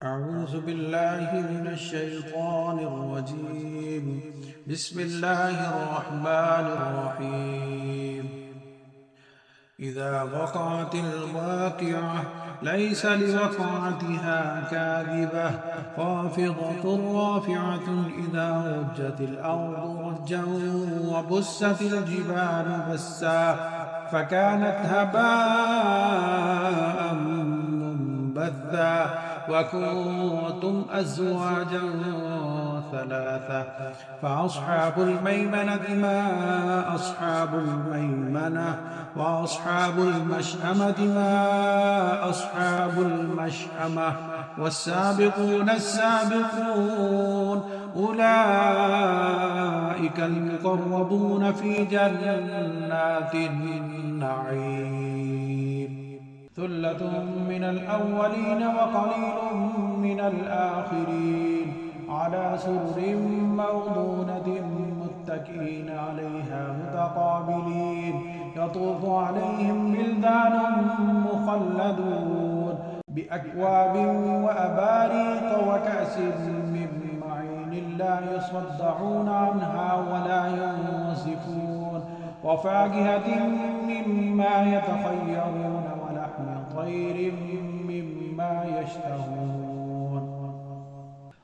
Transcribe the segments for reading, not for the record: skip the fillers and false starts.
أعوذ بالله من الشيطان الرجيم. بسم الله الرحمن الرحيم. إذا وقعت الواقعة ليس لوقعتها كاذبة خافضة رافعة إذا رجت الأرض رجا وبست الجبال بسا فكانت هباء منبثا وكنتم أزواجا ثلاثة فأصحاب الميمنة ما أصحاب الميمنة وأصحاب المشأمة ما أصحاب المشأمة والسابقون السابقون أولئك المقربون في جنات النعيم ثلة من الأولين وقليل من الآخرين على سرر موضونة متكئين عليها متقابلين يطوف عليهم بلدان مخلدون بأكواب وأباريق وكأس من معين لا يصدعون عنها ولا ينزفون وفاكهة مما يتخيرون ولحم طير مما يشتهون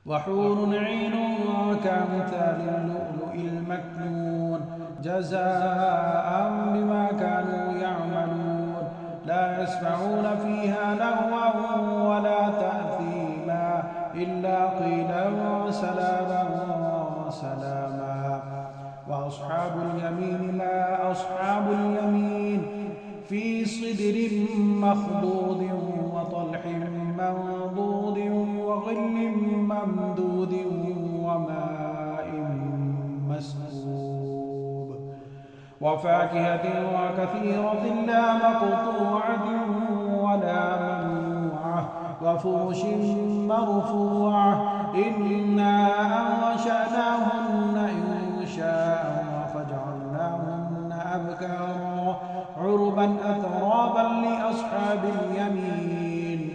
وحور عين كأمثال اللؤلؤ المكنون جزاء بما كانوا يعملون لا يسمعون فيها لغوا ولا تأثيما إلا قيلا سلاما سلاما وأصحاب اليمين ما أصحاب اليمين في صدر مخضود وطلح منضود وظل ممدود وماء مسكوب وفاكهة وكثيرة لا مقطوعة ولا ممنوعة وفرش مرفوعة إنا أنشأناهن إنشاء فجعلناهن أبكارا عربا أترابا لأصحاب اليمين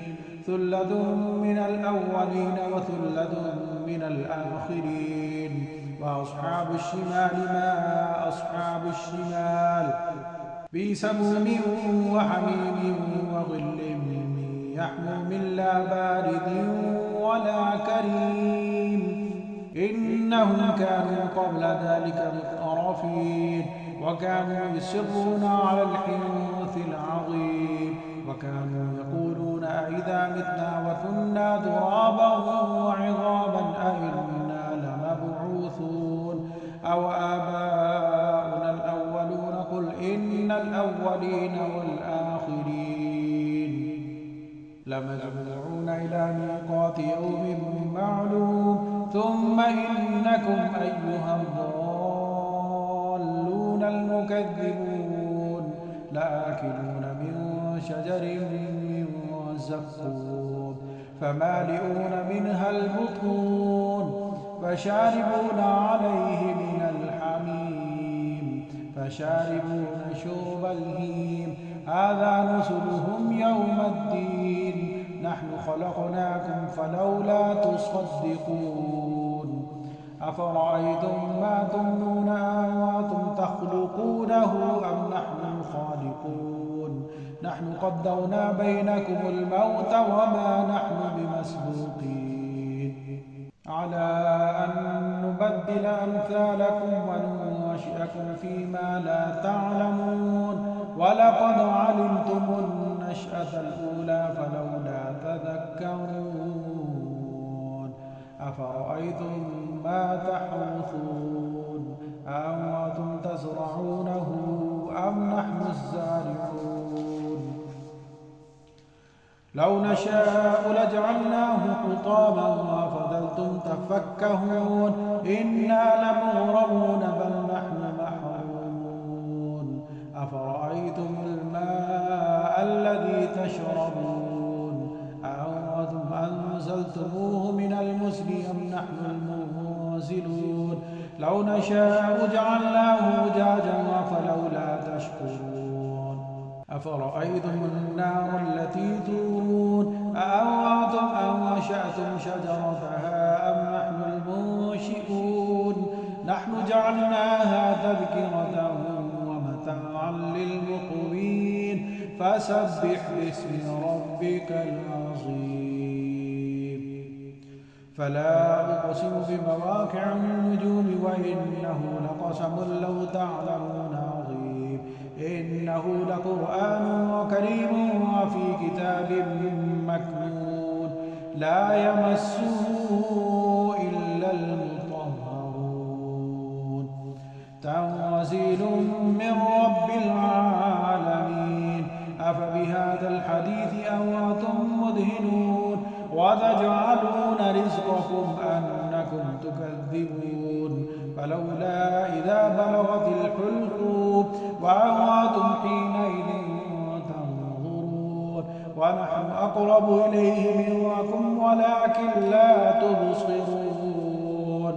ثلة من الأولين وثلة من الآخرين وأصحاب الشمال ما أصحاب الشمال في سموم وحميم وظل يحموم لا بارد ولا كريم إنهم كانوا قبل ذلك مترفين وكانوا يصرون على الحنث العظيم وكانوا يقولون أئذا متنا وكنا ترابا وعظاما أئنا لمبعوثون أو آباؤنا الأولون قل إن الأولين والآخرين لمجموعون إلى ميقات يوم معلوم ثم إنكم أيها الضالون المكذبون لآكلون من شجر من زقوم فمالئون منها البطون فشاربون عليه من الحميم فشاربون شرب الهيم هذا نزلهم يوم الدين نحن خلقناكم فلولا تصدقون أفرأيتم ما تمنون أأنتم تخلقونه أم نحن الخالقون نحن قدرنا بينكم الموت وما نحن بمسبوقين على أن نبدل أمثالكم وننشئكم فيما لا تعلمون ولقد علمتم النشأة الأولى فلولا تذكرون أفرأيتم ما تحرثون أأنتم تزرعونه أم نحن الزارعون لو نشاء لجعلناه حطاما وفضلتم تفكهون إنا لمغرمون بل نحن محرومون أفرأيتم الماء الذي تشربون أأنتم أنزلتموه من المزن أم نحن المنزلون لو نشاء جعلناه أجاجا فلولا تشكرون أفرأيتم النار التي تورون أأنتم أنشأتم شجرتها أم نحن المنشئون نحن جعلناها تذكرة ومتاعا للمقوين فسبح باسم ربك العظيم فلا أقسم بمواقع النجوم وإنه لقسم لو تعلمون عظيم إنه لقرآن كريم وفي كتاب مكنون لا يمسه إلا المطهرون تنزيل من رب العالمين أفبهذا الحديث أنتم مدهنون وتجعلون رزقكم أنكم تكذبون فلولا إذا بلغت الحلقوم وأنتم حينئذ تنظرون ونحن أقرب إليه منكم ولكن لا تبصرون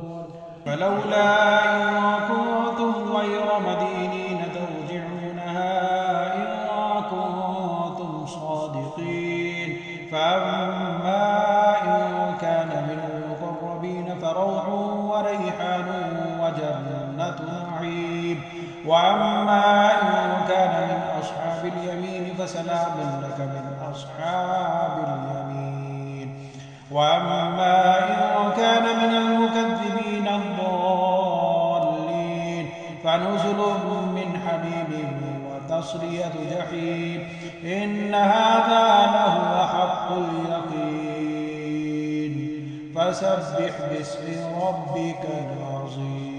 فلولا إن كنتم غير مدينين ترجعونها إن كنتم صادقين فأما إن كان من المقربين فروح وريحان وجنة نعيم وأما إن كان من أصحاب اليمين فسلام لك من أصحاب اليمين وأما إن كان من المكذبين الضالين فنزل من حميم وتصلية جحيم إن هذا لهو حق اليقين فسبح باسم ربك العظيم